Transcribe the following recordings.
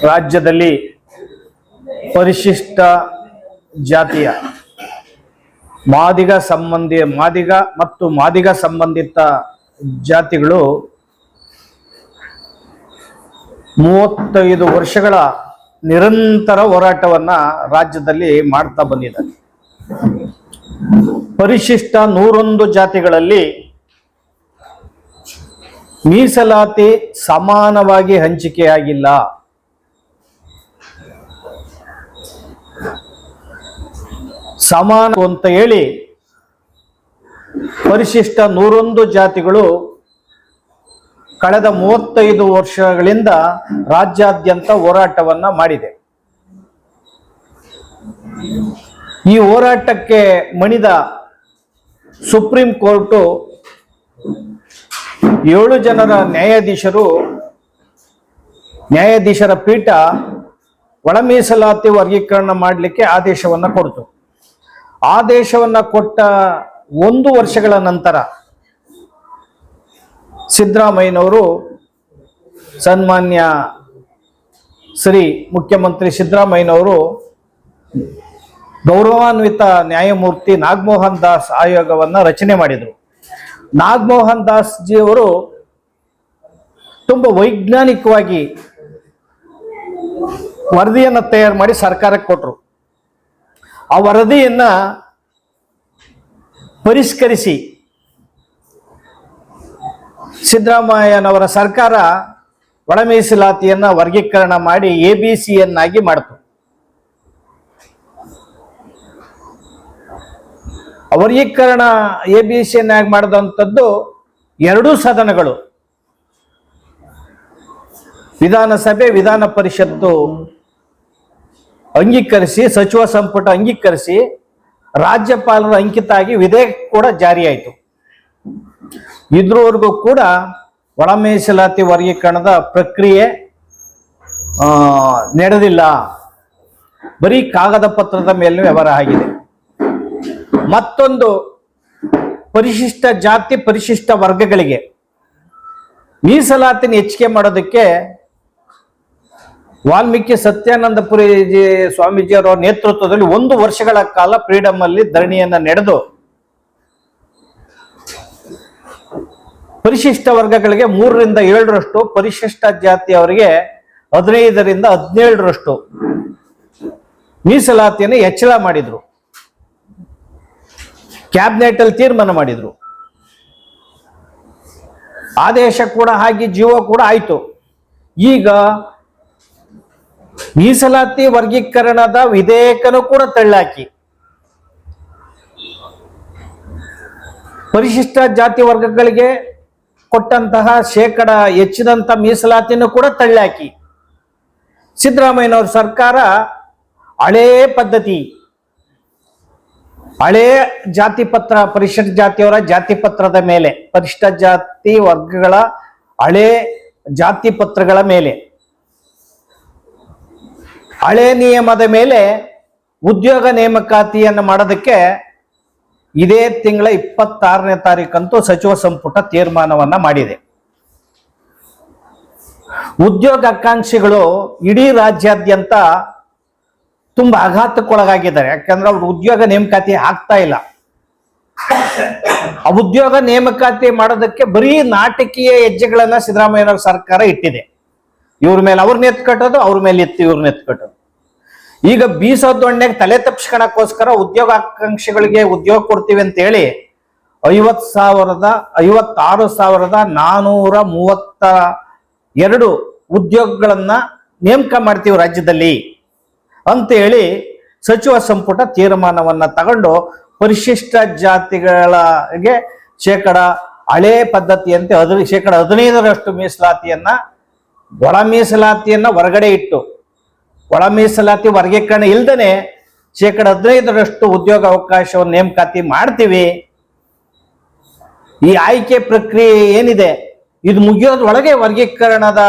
ರಾಜ್ಯದಲ್ಲಿ ಪರಿಶಿಷ್ಟ ಜಾತಿಯ ಮಾದಿಗ ಮತ್ತು ಮಾದಿಗ ಸಂಬಂಧಿತ ಜಾತಿಗಳು 35 ವರ್ಷಗಳ ನಿರಂತರ ಹೋರಾಟವನ್ನ ರಾಜ್ಯದಲ್ಲಿ ಮಾಡ್ತಾ ಬಂದಿದ್ದಾರೆ. ಪರಿಶಿಷ್ಟ 101 ಜಾತಿಗಳಲ್ಲಿ ಮೀಸಲಾತಿ ಸಮಾನವಾಗಿ ಹಂಚಿಕೆಯಾಗಿಲ್ಲ. ಸಮಾನ ಅಂತ ಹೇಳಿ ಪರಿಶಿಷ್ಟ 101 ಜಾತಿಗಳು ಕಳೆದ 35 ವರ್ಷಗಳಿಂದ ರಾಜ್ಯಾದ್ಯಂತ ಹೋರಾಟವನ್ನ ಮಾಡಿದೆ. ಈ ಹೋರಾಟಕ್ಕೆ ಮಣಿದ ಸುಪ್ರೀಂ ಕೋರ್ಟು 7 ಜನರ ನ್ಯಾಯಾಧೀಶರ ಪೀಠ ಒಳ ಮೀಸಲಾತಿ ವರ್ಗೀಕರಣ ಮಾಡಲಿಕ್ಕೆ ಆದೇಶವನ್ನ ಕೊಡ್ತು. ಆದೇಶವನ್ನ ಕೊಟ್ಟ 1 ವರ್ಷಗಳ ನಂತರ ಸಿದ್ದರಾಮಯ್ಯನವರು, ಸನ್ಮಾನ್ಯ ಶ್ರೀ ಮುಖ್ಯಮಂತ್ರಿ ಸಿದ್ದರಾಮಯ್ಯನವರು ಗೌರವಾನ್ವಿತ ನ್ಯಾಯಮೂರ್ತಿ ನಾಗಮೋಹನ್ ದಾಸ್ ಆಯೋಗವನ್ನ ರಚನೆ ಮಾಡಿದರು. ನಾಗಮೋಹನ್ ದಾಸ್ ಜಿ ಅವರು ತುಂಬಾ ವೈಜ್ಞಾನಿಕವಾಗಿ ವರದಿಯನ್ನು ತಯಾರು ಮಾಡಿ ಸರ್ಕಾರಕ್ಕೆ ಕೊಟ್ಟರು. ಆ ವರದಿಯನ್ನ ಪರಿಷ್ಕರಿಸಿ ಸಿದ್ದರಾಮಯ್ಯನವರ ಸರ್ಕಾರ ಒಳ ಮೀಸಲಾತಿಯನ್ನ ವರ್ಗೀಕರಣ ಮಾಡಿ ABCಯನ್ನಾಗಿ ಮಾಡಿತು. ವರ್ಗೀಕರಣ ABCಯನ್ನಾಗಿ ಮಾಡಿದಂಥದ್ದು 2 ಸದನಗಳು, ವಿಧಾನಸಭೆ, ವಿಧಾನ ಪರಿಷತ್ತು ಅಂಗೀಕರಿಸಿ, ಸಚಿವ ಸಂಪುಟ ಅಂಗೀಕರಿಸಿ, ರಾಜ್ಯಪಾಲರ ಅಂಕಿತ ಆಗಿ ವಿಧೇಯಕ ಕೂಡ ಜಾರಿಯಾಯಿತು. ಇದ್ರವರೆಗೂ ಕೂಡ ಒಳ ಮೀಸಲಾತಿ ವರ್ಗೀಕರಣದ ಪ್ರಕ್ರಿಯೆ ನಡೆದಿಲ್ಲ. ಬರೀ ಕಾಗದ ಪತ್ರದ ಮೇಲೆ ವ್ಯವಹಾರ ಆಗಿದೆ. ಮತ್ತೊಂದು, ಪರಿಶಿಷ್ಟ ಜಾತಿ ಪರಿಶಿಷ್ಟ ವರ್ಗಗಳಿಗೆ ಮೀಸಲಾತಿನ ಹೆಚ್ಚಿಗೆ ಮಾಡೋದಕ್ಕೆ ವಾಲ್ಮೀಕಿ ಸತ್ಯಾನಂದಪುರಿ ಸ್ವಾಮೀಜಿಯವರ ನೇತೃತ್ವದಲ್ಲಿ 1 ವರ್ಷಗಳ ಕಾಲ ಫ್ರೀಡಮ್ ಅಲ್ಲಿ ಧರಣಿಯನ್ನ ನಡೆದು ಪರಿಶಿಷ್ಟ ವರ್ಗಗಳಿಗೆ 3ರಿಂದ 7ರಷ್ಟು, ಪರಿಶಿಷ್ಟ ಜಾತಿಯವರಿಗೆ 15ರಿಂದ 17ರಷ್ಟು ಮೀಸಲಾತಿಯನ್ನು ಹೆಚ್ಚಳ ಮಾಡಿದ್ರು. ಕ್ಯಾಬಿನೆಟ್ ಅಲ್ಲಿ ತೀರ್ಮಾನ ಮಾಡಿದ್ರು. ಆದೇಶ ಕೂಡ ಆಗಿ ಜೀವ ಕೂಡ ಆಯ್ತು. ಈಗ ಮೀಸಲಾತಿ ವರ್ಗೀಕರಣದ ವಿಧೇಯಕನು ಕೂಡ ತಳ್ಳಾಕಿ ಪರಿಶಿಷ್ಟ ಜಾತಿ ವರ್ಗಗಳಿಗೆ ಕೊಟ್ಟಂತಹ ಶೇಕಡ ಹೆಚ್ಚಿದಂತ ಮೀಸಲಾತಿಯನ್ನು ಕೂಡ ತಳ್ಳಾಕಿ ಸಿದ್ದರಾಮಯ್ಯನವರ ಸರ್ಕಾರ ಹಳೇ ಪದ್ಧತಿ, ಹಳೇ ಜಾತಿ ಪತ್ರ, ಪರಿಶಿಷ್ಟ ಜಾತಿಯವರ ಜಾತಿ ಪತ್ರದ ಮೇಲೆ, ಪರಿಶಿಷ್ಟ ಜಾತಿ ವರ್ಗಗಳ ಹಳೇ ಜಾತಿ ಪತ್ರಗಳ ಮೇಲೆ, ಹಳೆ ನಿಯಮದ ಮೇಲೆ ಉದ್ಯೋಗ ನೇಮಕಾತಿಯನ್ನು ಮಾಡೋದಕ್ಕೆ ಇದೇ ತಿಂಗಳ 26ನೇ ತಾರೀಕಂತೂ ಸಚಿವ ಸಂಪುಟ ತೀರ್ಮಾನವನ್ನ ಮಾಡಿದೆ. ಉದ್ಯೋಗಾಕಾಂಕ್ಷಿಗಳು ಇಡೀ ರಾಜ್ಯಾದ್ಯಂತ ತುಂಬಾ ಆಘಾತಕ್ಕೊಳಗಾಗಿದ್ದಾರೆ. ಯಾಕಂದ್ರೆ ಅವ್ರು ಉದ್ಯೋಗ ನೇಮಕಾತಿ ಆಗ್ತಾ ಇಲ್ಲ. ಆ ಉದ್ಯೋಗ ನೇಮಕಾತಿ ಮಾಡೋದಕ್ಕೆ ಬರೀ ನಾಟಕೀಯ ಹೆಜ್ಜೆಗಳನ್ನ ಸಿದ್ದರಾಮಯ್ಯನವರ ಸರ್ಕಾರ ಇಟ್ಟಿದೆ. ಇವ್ರ ಮೇಲೆ ಅವ್ರನ್ನ ಎತ್ಕಟ್ಟೋದು, ಅವ್ರ ಮೇಲೆ ಇವ್ರನ್ನ ಎತ್ಕಟ್ಟೋದು. ಈಗ ಬೀಸೋದೊಣ್ಣೆಗೆ ತಲೆ ತಪ್ಪಿಸ್ಕೊಳಕ್ಕೋಸ್ಕರ ಉದ್ಯೋಗಾಕಾಂಕ್ಷಿಗಳಿಗೆ ಉದ್ಯೋಗ ಕೊಡ್ತೀವಿ ಅಂತ ಹೇಳಿ 56,432 ಉದ್ಯೋಗಗಳನ್ನ ನೇಮಕ ಮಾಡ್ತೀವಿ ರಾಜ್ಯದಲ್ಲಿ ಅಂತ ಹೇಳಿ ಸಚಿವ ಸಂಪುಟ ತೀರ್ಮಾನವನ್ನ ತಗೊಂಡು ಪರಿಶಿಷ್ಟ ಜಾತಿಗಳಿಗೆ ಶೇಕಡ ಹಳೇ ಪದ್ಧತಿಯಂತೆ 15% ಮೀಸಲಾತಿಯನ್ನ, ಒಳ ಮೀಸಲಾತಿಯನ್ನ ಹೊರಗಡೆ ಇಟ್ಟು, ಒಳ ಮೀಸಲಾತಿ ವರ್ಗೀಕರಣ ಇಲ್ದೇನೆ ಶೇಕಡ 15% ಉದ್ಯೋಗ ಅವಕಾಶವನ್ನು ನೇಮಕಾತಿ ಮಾಡ್ತೀವಿ. ಈ ಆಯ್ಕೆ ಪ್ರಕ್ರಿಯೆ ಏನಿದೆ ಇದು ಮುಗಿಯೋದ್ರೊಳಗೆ ವರ್ಗೀಕರಣದ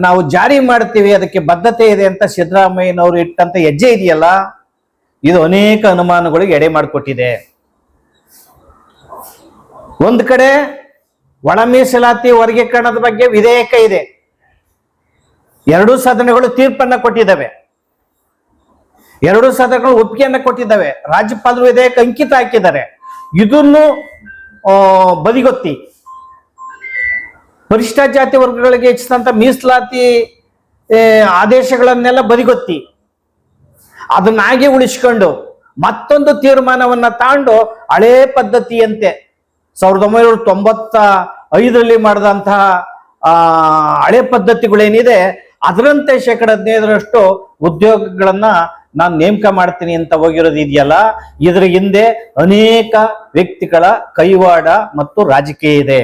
ನಾವು ಜಾರಿ ಮಾಡ್ತೀವಿ, ಅದಕ್ಕೆ ಬದ್ಧತೆ ಇದೆ ಅಂತ ಸಿದ್ದರಾಮಯ್ಯನವರು ಇಟ್ಟಂತ ಹೆಜ್ಜೆ ಇದೆಯಲ್ಲ, ಇದು ಅನೇಕ ಅನುಮಾನಗಳಿಗೆ ಎಡೆ ಮಾಡಿಕೊಟ್ಟಿದೆ. ಒಂದ್ ಕಡೆ ಒಳ ಮೀಸಲಾತಿ ವರ್ಗೀಕರಣದ ಬಗ್ಗೆ ವಿಧೇಯಕ ಇದೆ. ಎರಡೂ ಸದನಗಳು ತೀರ್ಪನ್ನ ಕೊಟ್ಟಿದ್ದಾವೆ, ಎರಡೂ ಸದನಗಳು ಒಪ್ಪಿಗೆಯನ್ನ ಕೊಟ್ಟಿದ್ದಾವೆ, ರಾಜ್ಯಪಾಲರು ವಿಧೇಯಕ ಅಂಕಿತ ಹಾಕಿದ್ದಾರೆ. ಇದನ್ನು ಬದಿಗೊತ್ತಿ ಪರಿಶಿಷ್ಟ ಜಾತಿ ವರ್ಗಗಳಿಗೆ ಹೆಚ್ಚಿದಂತ ಮೀಸಲಾತಿ ಆದೇಶಗಳನ್ನೆಲ್ಲ ಬದಿಗೊತ್ತಿ ಅದನ್ನಾಗೆ ಉಳಿಸ್ಕೊಂಡು ಮತ್ತೊಂದು ತೀರ್ಮಾನವನ್ನ ತಾಂಡು ಹಳೇ ಪದ್ಧತಿಯಂತೆ 1995ರಲ್ಲಿ ಮಾಡಿದಂತಹ ಹಳೆ ಪದ್ಧತಿಗಳೇನಿದೆ ಅದರಂತೆ 15% ಉದ್ಯೋಗಗಳನ್ನ ನಾನು ನೇಮಕ ಮಾಡ್ತೀನಿ ಅಂತ ಹೋಗಿರೋದು ಇದೆಯಲ್ಲ, ಇದರ ಹಿಂದೆ ಅನೇಕ ವ್ಯಕ್ತಿಗಳ ಕೈವಾಡ ಮತ್ತು ರಾಜಕೀಯ ಇದೆ.